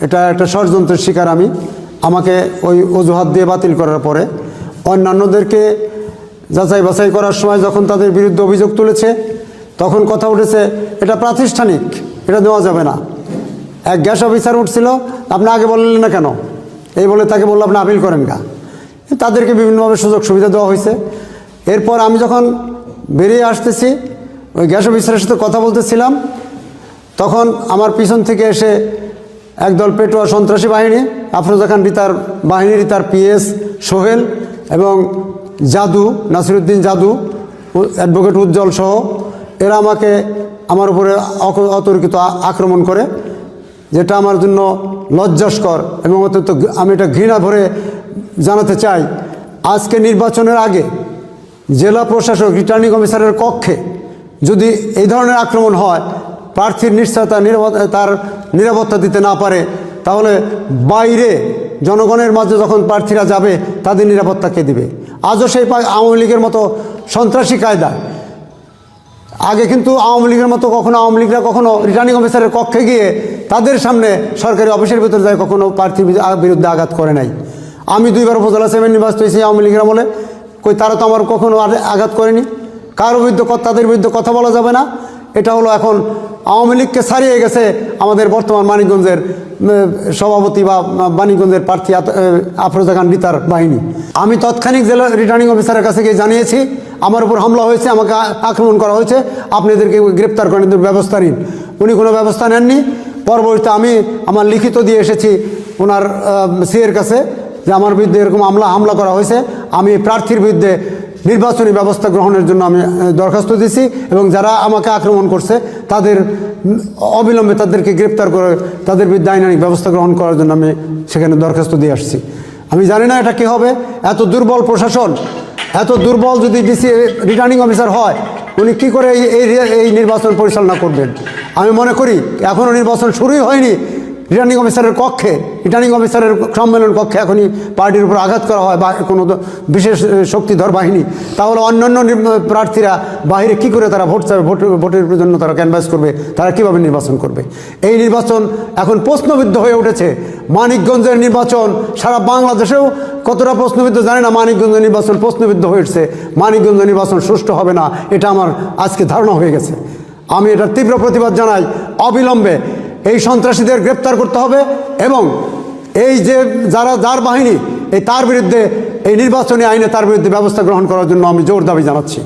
এটা একটা ষড়যন্ত্রের শিকার আমি। আমাকে ওই অজুহাত দিয়ে বাতিল করার পরে অন্যান্যদেরকে যাচাই বাছাই করার সময় যখন তাদের বিরুদ্ধে অভিযোগ তুলেছে তখন কথা উঠেছে এটা প্রাতিষ্ঠানিক, এটা দেওয়া যাবে না। এক গ্যাস অফিসার উঠছিল, আপনি আগে বললেন না কেন, এই বলে তাকে বললো আপনি আপিল করেন গা। তাদেরকে বিভিন্নভাবে সুযোগ সুবিধা দেওয়া হয়েছে। এরপর আমি যখন বেরিয়ে আসতেছি ওই গ্যাস অফিসারের সাথে কথা বলতেছিলাম, তখন আমার পিছন থেকে এসে একদল পেটোয়া সন্ত্রাসী বাহিনী, আফরোজা খান রিতার বাহিনী, রিতার পিএস সোহেল এবং জাদু, নাসিরুদ্দিন জাদু, অ্যাডভোকেট উজ্জ্বল সহ এরা আমাকে আমার উপরে অতর্কিত আক্রমণ করে, যেটা আমার জন্য লজ্জাস্কর এবং অত্যন্ত আমি এটা ঘৃণা ভরে জানাতে চাই। আজকে নির্বাচনের আগে জেলা প্রশাসক রিটার্নিং অফিসারের কক্ষে যদি এই ধরনের আক্রমণ হয়, প্রার্থীর নিশ্চয়তা তার নিরাপত্তা দিতে না পারে, তাহলে বাইরে জনগণের মাঝে যখন প্রার্থীরা যাবে তাদের নিরাপত্তা কে দিবে? আজও সেই আওয়ামী লীগের মতো সন্ত্রাসী কায়দা। আগে কিন্তু আওয়ামী লীগের মতো কখনো আওয়ামী লীগরা কখনো রিটার্নিং অফিসারের কক্ষে গিয়ে তাদের সামনে সরকারি অফিসের ভিতরে যায় কখনো প্রার্থীর বিরুদ্ধে আঘাত করে নাই। আমি 2বার উপজেলা চেয়ারম্যান নির্বাচিত হয়েছি আওয়ামী লীগের আমলে, কই তারা তো আমার কখনো আঘাত করেনি। কারোর বিরুদ্ধে তাদের বিরুদ্ধে কথা বলা যাবে না। এটা হলো এখন আওয়ামী লীগকে ছাড়িয়ে গেছে আমাদের বর্তমান মানিকগঞ্জের সভাপতি বা মানিকগঞ্জের প্রার্থী আফরোজা খান রিতার বাহিনী। আমি তৎক্ষণিক জেলা রিটার্নিং অফিসারের কাছে গিয়ে জানিয়েছি আমার উপর হামলা হয়েছে, আমাকে আক্রমণ করা হয়েছে, আপনি এদেরকে গ্রেপ্তার করেন, ব্যবস্থা নিন। উনি কোনো ব্যবস্থা নেননি। পরবর্তীতে আমি আমার লিখিত দিয়ে এসেছি ওনার সিএর কাছে যে আমার বিরুদ্ধে এরকম হামলা করা হয়েছে, আমি প্রার্থীর বিরুদ্ধে নির্বাচনী ব্যবস্থা গ্রহণের জন্য আমি দরখাস্ত দিয়েছি এবং যারা আমাকে আক্রমণ করছে তাদের অবিলম্বে তাদেরকে গ্রেপ্তার করে তাদের বিরুদ্ধে আইনানিক ব্যবস্থা গ্রহণ করার জন্য আমি সেখানে দরখাস্ত দিয়ে আসছি। আমি জানি না এটা কী হবে। এত দুর্বল প্রশাসন, এত দুর্বল যদি ডিসি রিটার্নিং অফিসার হয়, উনি কী করে এই নির্বাচন পরিচালনা করবেন? আমি মনে করি এখনও নির্বাচন শুরুই হয়নি। রিটার্নিং অফিসারের কক্ষে, রিটার্নিং অফিসারের সম্মেলন কক্ষে এখনই পার্টির উপর আঘাত করা হয় বা কোনো বিশেষ শক্তিধর বাহিনী, তাহলে অন্যান্য প্রার্থীরা বাইরে কি করে তারা ভোট চাবে, ভোটের জন্য তারা ক্যানভাস করবে, তারা কীভাবে নির্বাচন করবে? এই নির্বাচন এখন প্রশ্নবিদ্ধ হয়ে উঠেছে। মানিকগঞ্জের নির্বাচন সারা বাংলাদেশেও কতটা প্রশ্নবিদ্ধ জানি না, মানিকগঞ্জের নির্বাচন প্রশ্নবিদ্ধ হয়েছে। মানিকগঞ্জের নির্বাচন সুষ্ঠু হবে না, এটা আমার আজকে ধারণা হয়ে গেছে। আমি এটার তীব্র প্রতিবাদ জানাই। অবিলম্বে এই সন্ত্রাসীদের গ্রেপ্তার করতে হবে এবং এই যে যার বাহিনী তার বিরুদ্ধে এই নির্বাচনী আইনে তার বিরুদ্ধে ব্যবস্থা গ্রহণ করার জন্য আমি জোর দাবি জানাচ্ছি।